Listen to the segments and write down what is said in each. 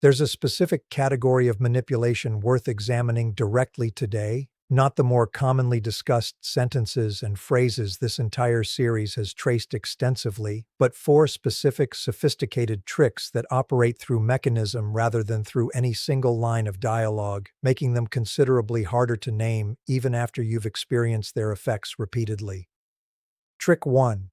There's a specific category of manipulation worth examining directly today, not the more commonly discussed sentences and phrases this entire series has traced extensively, but four specific sophisticated tricks that operate through mechanism rather than through any single line of dialogue, making them considerably harder to name even after you've experienced their effects repeatedly. Trick 1.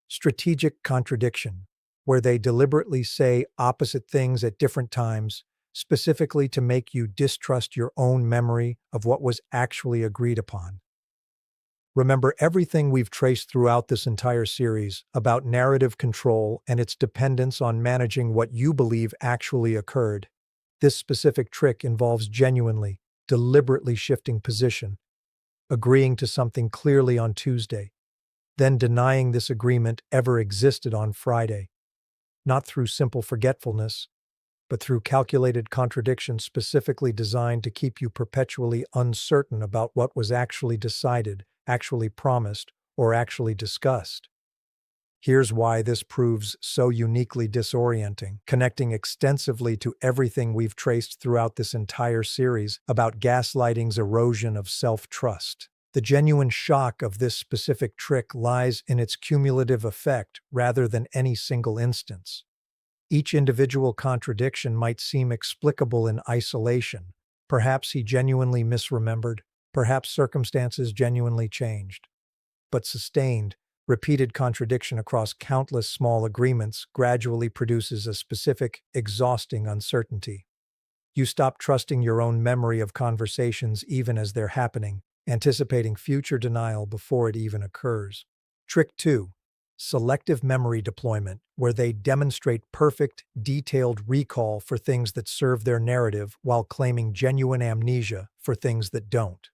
Strategic contradiction, where they deliberately say opposite things at different times, specifically to make you distrust your own memory of what was actually agreed upon. Remember everything we've traced throughout this entire series about narrative control and its dependence on managing what you believe actually occurred. This specific trick involves genuinely, deliberately shifting position, agreeing to something clearly on Tuesday, then denying this agreement ever existed on Friday, not through simple forgetfulness, but through calculated contradiction specifically designed to keep you perpetually uncertain about what was actually decided, actually promised, or actually discussed. Here's why this proves so uniquely disorienting, connecting extensively to everything we've traced throughout this entire series about gaslighting's erosion of self-trust. The genuine shock of this specific trick lies in its cumulative effect rather than any single instance. Each individual contradiction might seem explicable in isolation. Perhaps he genuinely misremembered, perhaps circumstances genuinely changed. But sustained, repeated contradiction across countless small agreements gradually produces a specific, exhausting uncertainty. You stop trusting your own memory of conversations even as they're happening, anticipating future denial before it even occurs. Trick 2. Selective memory deployment, where they demonstrate perfect, detailed recall for things that serve their narrative while claiming genuine amnesia for things that don't.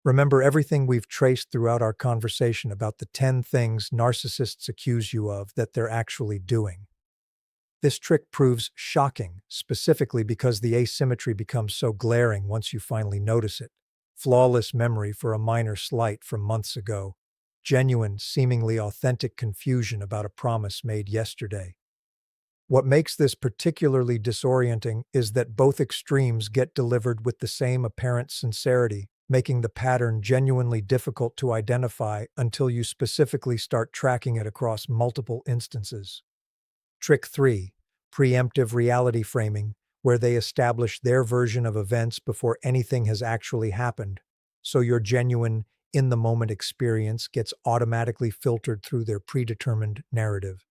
Remember everything we've traced throughout our conversation about the 10 things narcissists accuse you of that they're actually doing. This trick proves shocking, specifically because the asymmetry becomes so glaring once you finally notice it. Flawless memory for a minor slight from months ago. Genuine, seemingly authentic confusion about a promise made yesterday. What makes this particularly disorienting is that both extremes get delivered with the same apparent sincerity, making the pattern genuinely difficult to identify until you specifically start tracking it across multiple instances. Trick 3. Preemptive reality framing, where they establish their version of events before anything has actually happened, so your genuine, in-the-moment experience gets automatically filtered through their predetermined narrative.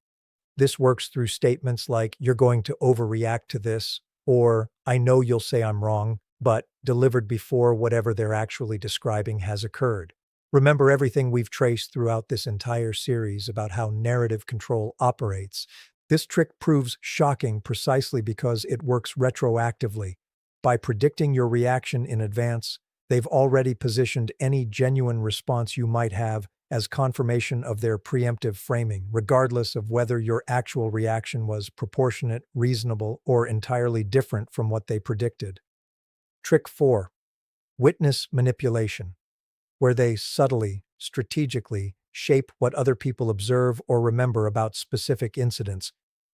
This works through statements like, "You're going to overreact to this," or "I know you'll say I'm wrong," but delivered before whatever they're actually describing has occurred. Remember everything we've traced throughout this entire series about how narrative control operates. This trick proves shocking precisely because it works retroactively. By predicting your reaction in advance, they've already positioned any genuine response you might have as confirmation of their preemptive framing, regardless of whether your actual reaction was proportionate, reasonable, or entirely different from what they predicted. Trick 4. Witness manipulation, where they subtly, strategically, shape what other people observe or remember about specific incidents,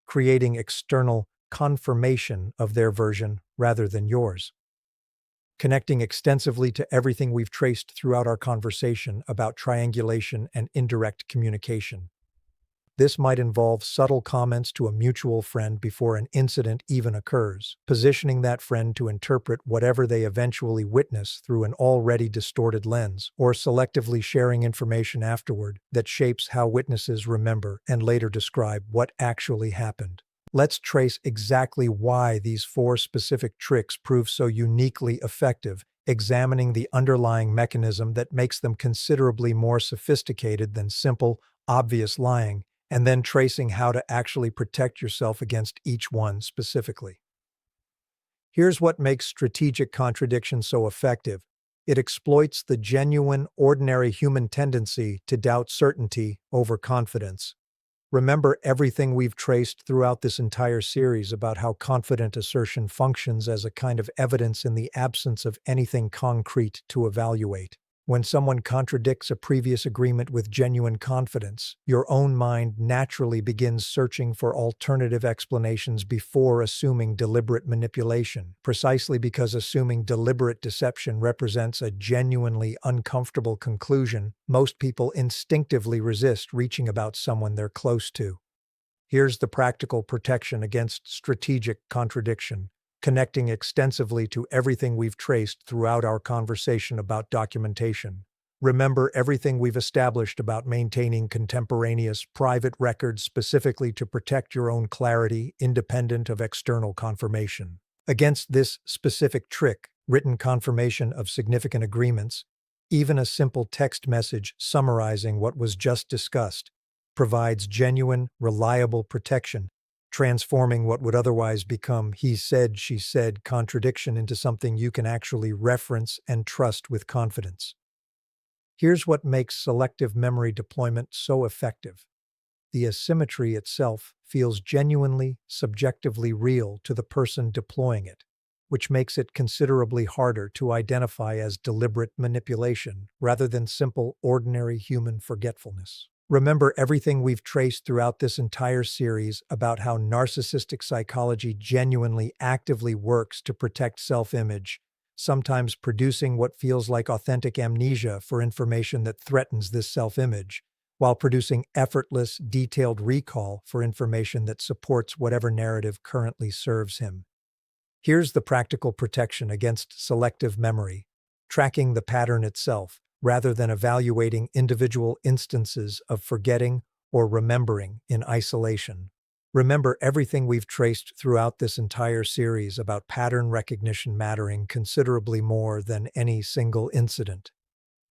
creating external confirmation of their version rather than yours. Connecting extensively to everything we've traced throughout our conversation about triangulation and indirect communication. This might involve subtle comments to a mutual friend before an incident even occurs, positioning that friend to interpret whatever they eventually witness through an already distorted lens, or selectively sharing information afterward that shapes how witnesses remember and later describe what actually happened. Let's trace exactly why these four specific tricks prove so uniquely effective, examining the underlying mechanism that makes them considerably more sophisticated than simple, obvious lying, and then tracing how to actually protect yourself against each one specifically. Here's what makes strategic contradiction so effective. It exploits the genuine, ordinary human tendency to doubt certainty over confidence. Remember everything we've traced throughout this entire series about how confident assertion functions as a kind of evidence in the absence of anything concrete to evaluate. When someone contradicts a previous agreement with genuine confidence, your own mind naturally begins searching for alternative explanations before assuming deliberate manipulation, precisely because assuming deliberate deception represents a genuinely uncomfortable conclusion. Most people instinctively resist reaching about someone they're close to. Here's the practical protection against strategic contradiction, connecting extensively to everything we've traced throughout our conversation about documentation. Remember everything we've established about maintaining contemporaneous, private records specifically to protect your own clarity, independent of external confirmation. Against this specific trick, written confirmation of significant agreements, even a simple text message summarizing what was just discussed, provides genuine, reliable protection, transforming what would otherwise become he said, she said contradiction into something you can actually reference and trust with confidence. Here's what makes selective memory deployment so effective. The asymmetry itself feels genuinely, subjectively real to the person deploying it, which makes it considerably harder to identify as deliberate manipulation rather than simple, ordinary human forgetfulness. Remember everything we've traced throughout this entire series about how narcissistic psychology genuinely actively works to protect self-image, sometimes producing what feels like authentic amnesia for information that threatens this self-image, while producing effortless, detailed recall for information that supports whatever narrative currently serves him. Here's the practical protection against selective memory, tracking the pattern itself, rather than evaluating individual instances of forgetting or remembering in isolation. Remember everything we've traced throughout this entire series about pattern recognition mattering considerably more than any single incident.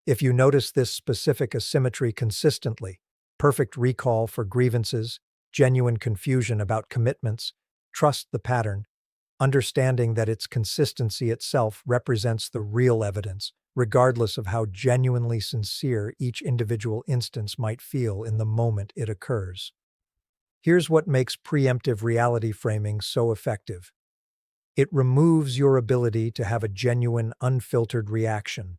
If you notice this specific asymmetry consistently, perfect recall for grievances, genuine confusion about commitments, trust the pattern, understanding that its consistency itself represents the real evidence, regardless of how genuinely sincere each individual instance might feel in the moment it occurs. Here's what makes preemptive reality framing so effective. It removes your ability to have a genuine, unfiltered reaction,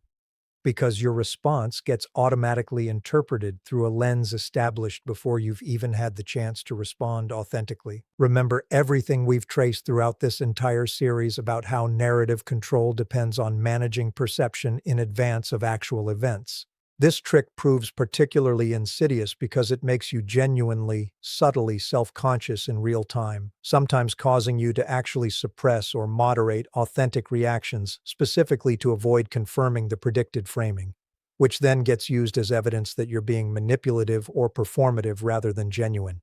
because your response gets automatically interpreted through a lens established before you've even had the chance to respond authentically. Remember everything we've traced throughout this entire series about how narrative control depends on managing perception in advance of actual events. This trick proves particularly insidious because it makes you genuinely, subtly self-conscious in real time, sometimes causing you to actually suppress or moderate authentic reactions specifically to avoid confirming the predicted framing, which then gets used as evidence that you're being manipulative or performative rather than genuine.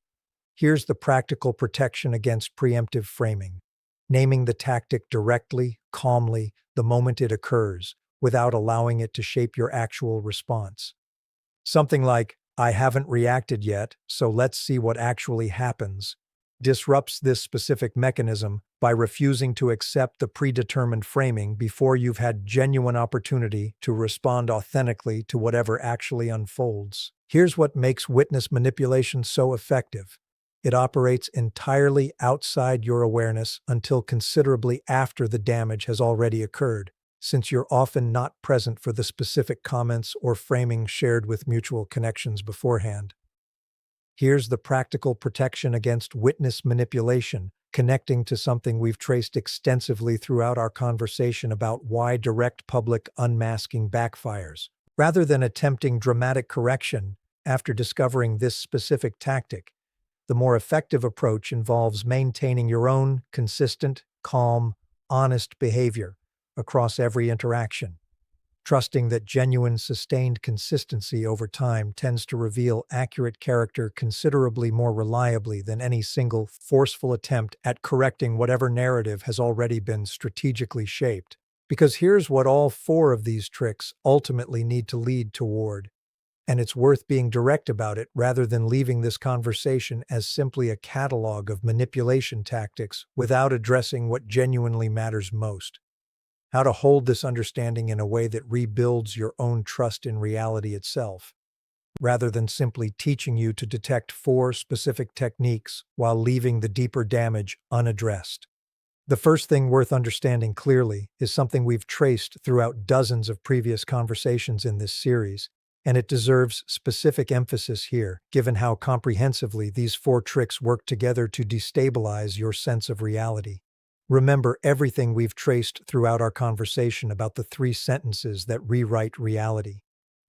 Here's the practical protection against preemptive framing: naming the tactic directly, calmly, the moment it occurs, without allowing it to shape your actual response. Something like, "I haven't reacted yet, so let's see what actually happens," disrupts this specific mechanism by refusing to accept the predetermined framing before you've had genuine opportunity to respond authentically to whatever actually unfolds. Here's what makes witness manipulation so effective. It operates entirely outside your awareness until considerably after the damage has already occurred, since you're often not present for the specific comments or framing shared with mutual connections beforehand. Here's the practical protection against witness manipulation, connecting to something we've traced extensively throughout our conversation about why direct public unmasking backfires. Rather than attempting dramatic correction after discovering this specific tactic, the more effective approach involves maintaining your own consistent, calm, honest behavior across every interaction, trusting that genuine, sustained consistency over time tends to reveal accurate character considerably more reliably than any single, forceful attempt at correcting whatever narrative has already been strategically shaped. Because here's what all four of these tricks ultimately need to lead toward, and it's worth being direct about it rather than leaving this conversation as simply a catalog of manipulation tactics without addressing what genuinely matters most: how to hold this understanding in a way that rebuilds your own trust in reality itself, rather than simply teaching you to detect four specific techniques while leaving the deeper damage unaddressed. The first thing worth understanding clearly is something we've traced throughout dozens of previous conversations in this series, and it deserves specific emphasis here, given how comprehensively these four tricks work together to destabilize your sense of reality. Remember everything we've traced throughout our conversation about the three sentences that rewrite reality.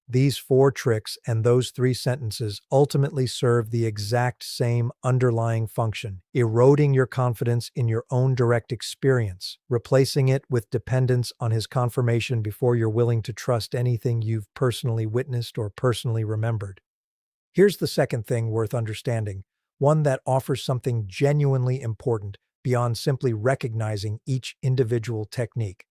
These four tricks and those three sentences ultimately serve the exact same underlying function, eroding your confidence in your own direct experience, replacing it with dependence on his confirmation before you're willing to trust anything you've personally witnessed or personally remembered. Here's the second thing worth understanding, one that offers something genuinely important beyond simply recognizing each individual technique.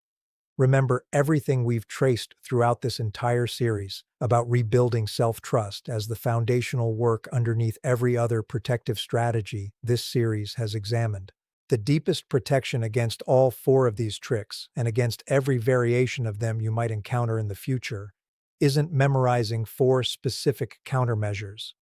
Remember everything we've traced throughout this entire series about rebuilding self-trust as the foundational work underneath every other protective strategy this series has examined. The deepest protection against all four of these tricks, and against every variation of them you might encounter in the future, isn't memorizing four specific countermeasures.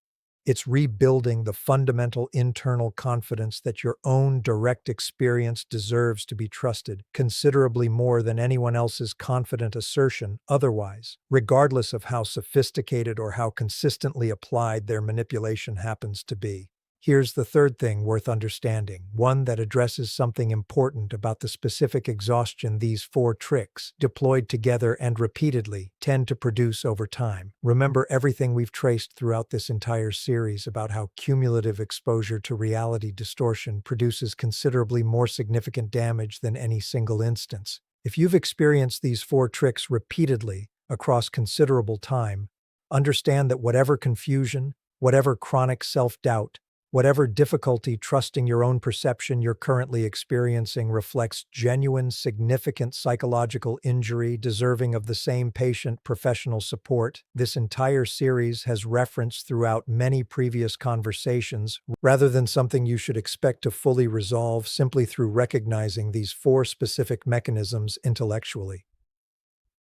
It's rebuilding the fundamental internal confidence that your own direct experience deserves to be trusted, considerably more than anyone else's confident assertion otherwise, regardless of how sophisticated or how consistently applied their manipulation happens to be. Here's the third thing worth understanding, one that addresses something important about the specific exhaustion these four tricks, deployed together and repeatedly, tend to produce over time. Remember everything we've traced throughout this entire series about how cumulative exposure to reality distortion produces considerably more significant damage than any single instance. If you've experienced these four tricks repeatedly across considerable time, understand that whatever confusion, whatever chronic self-doubt, whatever difficulty trusting your own perception you're currently experiencing reflects genuine, significant psychological injury deserving of the same patient professional support this entire series has referenced throughout many previous conversations, rather than something you should expect to fully resolve simply through recognizing these four specific mechanisms intellectually.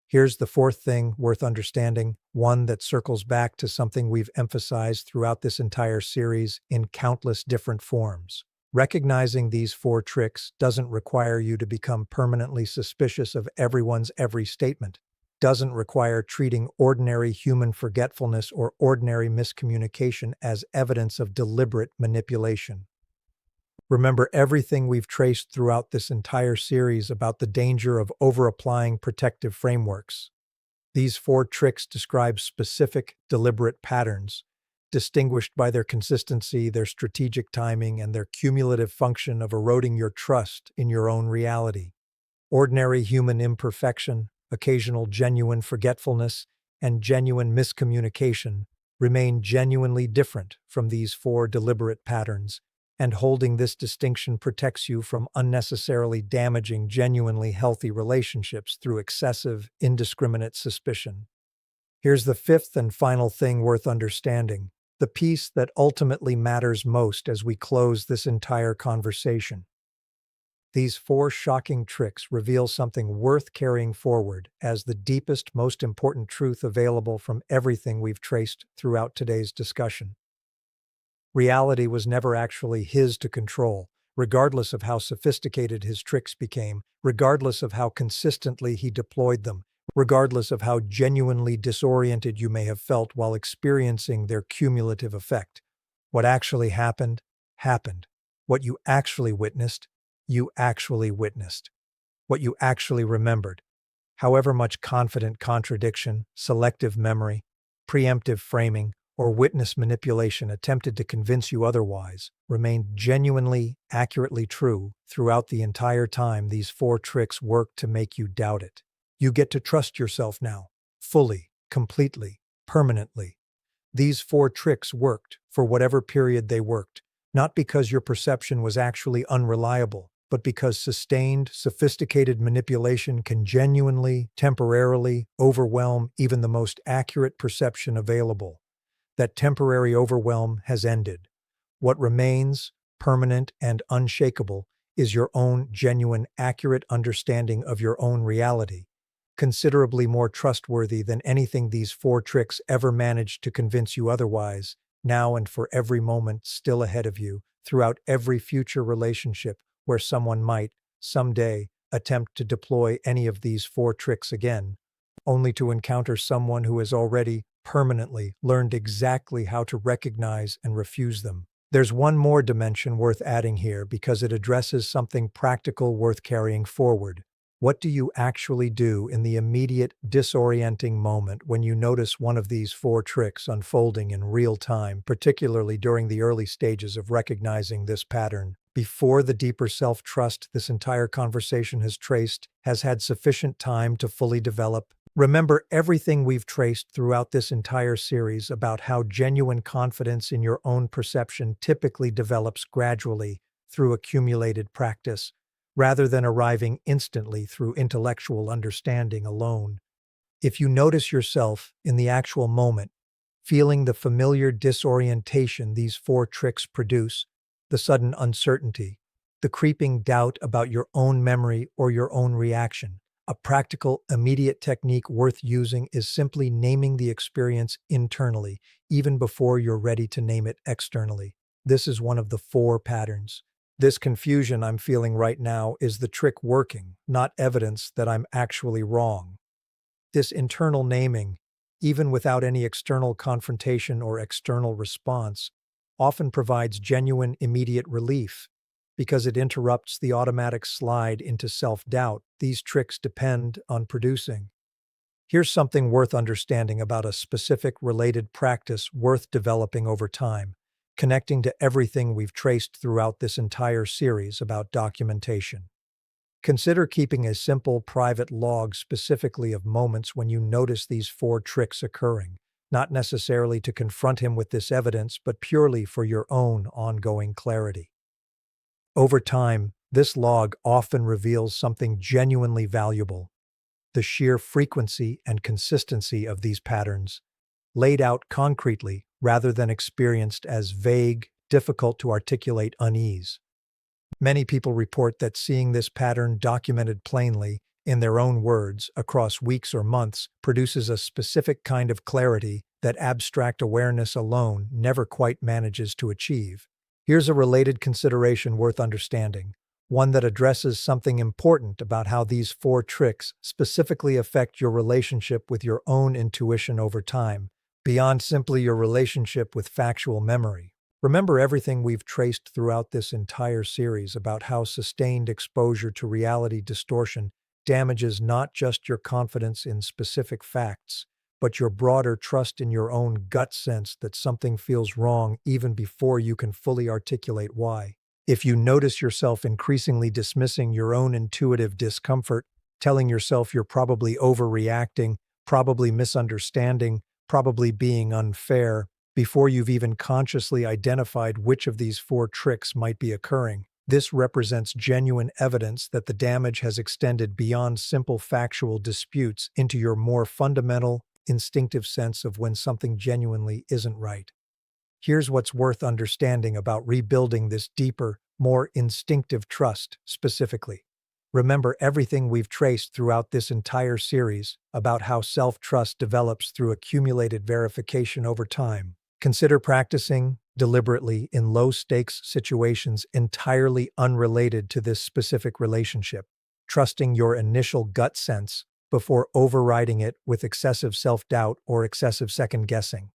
Here's the fourth thing worth understanding, one that circles back to something we've emphasized throughout this entire series in countless different forms. Recognizing these four tricks doesn't require you to become permanently suspicious of everyone's every statement. Doesn't require treating ordinary human forgetfulness or ordinary miscommunication as evidence of deliberate manipulation. Remember everything we've traced throughout this entire series about the danger of over-applying protective frameworks. These four tricks describe specific, deliberate patterns, distinguished by their consistency, their strategic timing, and their cumulative function of eroding your trust in your own reality. Ordinary human imperfection, occasional genuine forgetfulness, and genuine miscommunication remain genuinely different from these four deliberate patterns, and holding this distinction protects you from unnecessarily damaging genuinely healthy relationships through excessive, indiscriminate suspicion. Here's the fifth and final thing worth understanding, the piece that ultimately matters most as we close this entire conversation. These four shocking tricks reveal something worth carrying forward as the deepest, most important truth available from everything we've traced throughout today's discussion. Reality was never actually his to control, regardless of how sophisticated his tricks became, regardless of how consistently he deployed them, regardless of how genuinely disoriented you may have felt while experiencing their cumulative effect. What actually happened, happened. What you actually witnessed, you actually witnessed. What you actually remembered, however much confident contradiction, selective memory, preemptive framing, or witness manipulation attempted to convince you otherwise, remained genuinely, accurately true throughout the entire time these four tricks worked to make you doubt it. You get to trust yourself now, fully, completely, permanently. These four tricks worked for whatever period they worked, not because your perception was actually unreliable, but because sustained, sophisticated manipulation can genuinely, temporarily overwhelm even the most accurate perception available. That temporary overwhelm has ended. What remains, permanent and unshakable, is your own genuine, accurate understanding of your own reality, considerably more trustworthy than anything these four tricks ever managed to convince you otherwise, now and for every moment still ahead of you, throughout every future relationship where someone might, someday attempt to deploy any of these four tricks again, only to encounter someone who has already permanently learned exactly how to recognize and refuse them. There's one more dimension worth adding here because it addresses something practical worth carrying forward. What do you actually do in the immediate, disorienting moment when you notice one of these four tricks unfolding in real time, particularly during the early stages of recognizing this pattern? Before the deeper self-trust this entire conversation has traced has had sufficient time to fully develop? Remember everything we've traced throughout this entire series about how genuine confidence in your own perception typically develops gradually through accumulated practice, rather than arriving instantly through intellectual understanding alone. If you notice yourself in the actual moment, feeling the familiar disorientation these four tricks produce, the sudden uncertainty, the creeping doubt about your own memory or your own reaction, a practical, immediate technique worth using is simply naming the experience internally, even before you're ready to name it externally. This is one of the four patterns. This confusion I'm feeling right now is the trick working, not evidence that I'm actually wrong. This internal naming, even without any external confrontation or external response, often provides genuine, immediate relief because it interrupts the automatic slide into self-doubt these tricks depend on producing. Here's something worth understanding about a specific related practice worth developing over time, connecting to everything we've traced throughout this entire series about documentation. Consider keeping a simple private log specifically of moments when you notice these four tricks occurring, not necessarily to confront him with this evidence, but purely for your own ongoing clarity. Over time, this log often reveals something genuinely valuable: the sheer frequency and consistency of these patterns, laid out concretely rather than experienced as vague, difficult to articulate unease. Many people report that seeing this pattern documented plainly, in their own words, across weeks or months, produces a specific kind of clarity that abstract awareness alone never quite manages to achieve. Here's a related consideration worth understanding, one that addresses something important about how these four tricks specifically affect your relationship with your own intuition over time, beyond simply your relationship with factual memory. Remember everything we've traced throughout this entire series about how sustained exposure to reality distortion damages not just your confidence in specific facts, but your broader trust in your own gut sense that something feels wrong even before you can fully articulate why. If you notice yourself increasingly dismissing your own intuitive discomfort, telling yourself you're probably overreacting, probably misunderstanding, probably being unfair, before you've even consciously identified which of these four tricks might be occurring, this represents genuine evidence that the damage has extended beyond simple factual disputes into your more fundamental, instinctive sense of when something genuinely isn't right. Here's what's worth understanding about rebuilding this deeper, more instinctive trust specifically. Remember everything we've traced throughout this entire series about how self-trust develops through accumulated verification over time. Consider practicing deliberately in low-stakes situations entirely unrelated to this specific relationship, trusting your initial gut sense before overriding it with excessive self-doubt or excessive second-guessing.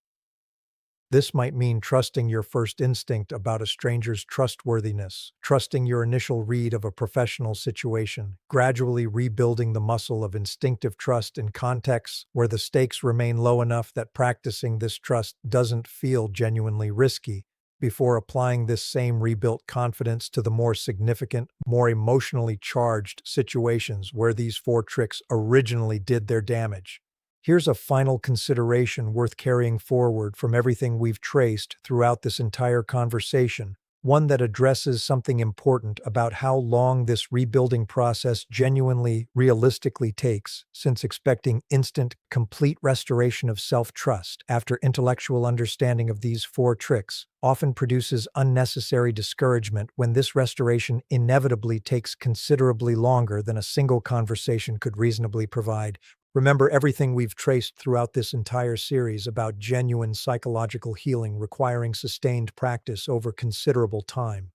This might mean trusting your first instinct about a stranger's trustworthiness, trusting your initial read of a professional situation, gradually rebuilding the muscle of instinctive trust in contexts where the stakes remain low enough that practicing this trust doesn't feel genuinely risky, before applying this same rebuilt confidence to the more significant, more emotionally charged situations where these four tricks originally did their damage. Here's a final consideration worth carrying forward from everything we've traced throughout this entire conversation, one that addresses something important about how long this rebuilding process genuinely, realistically takes, since expecting instant, complete restoration of self-trust after intellectual understanding of these four tricks often produces unnecessary discouragement when this restoration inevitably takes considerably longer than a single conversation could reasonably provide. Remember everything we've traced throughout this entire series about genuine psychological healing requiring sustained practice over considerable time.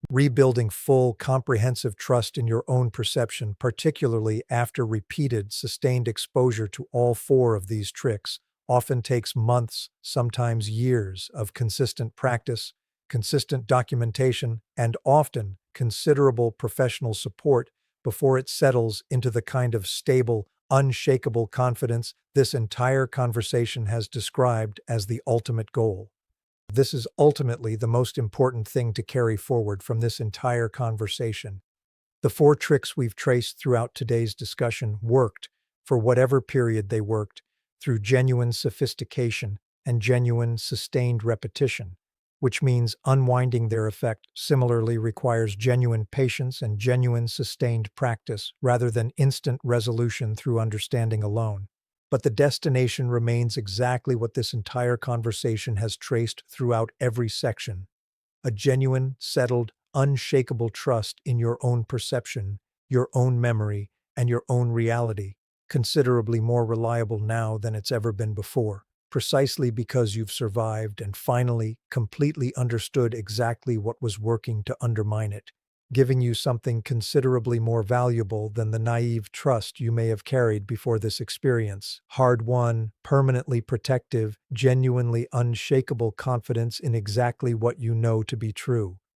Rebuilding full, comprehensive trust in your own perception, particularly after repeated, sustained exposure to all four of these tricks, often takes months, sometimes years, of consistent practice, consistent documentation, and often considerable professional support before it settles into the kind of stable, unshakable confidence this entire conversation has described as the ultimate goal. This is ultimately the most important thing to carry forward from this entire conversation. The four tricks we've traced throughout today's discussion worked, for whatever period they worked, through genuine sophistication and genuine sustained repetition, which means unwinding their effect similarly requires genuine patience and genuine sustained practice rather than instant resolution through understanding alone. But the destination remains exactly what this entire conversation has traced throughout every section: a genuine, settled, unshakable trust in your own perception, your own memory, and your own reality, considerably more reliable now than it's ever been before, precisely because you've survived and finally, completely understood exactly what was working to undermine it, giving you something considerably more valuable than the naive trust you may have carried before this experience: hard-won, permanently protective, genuinely unshakable confidence in exactly what you know to be true.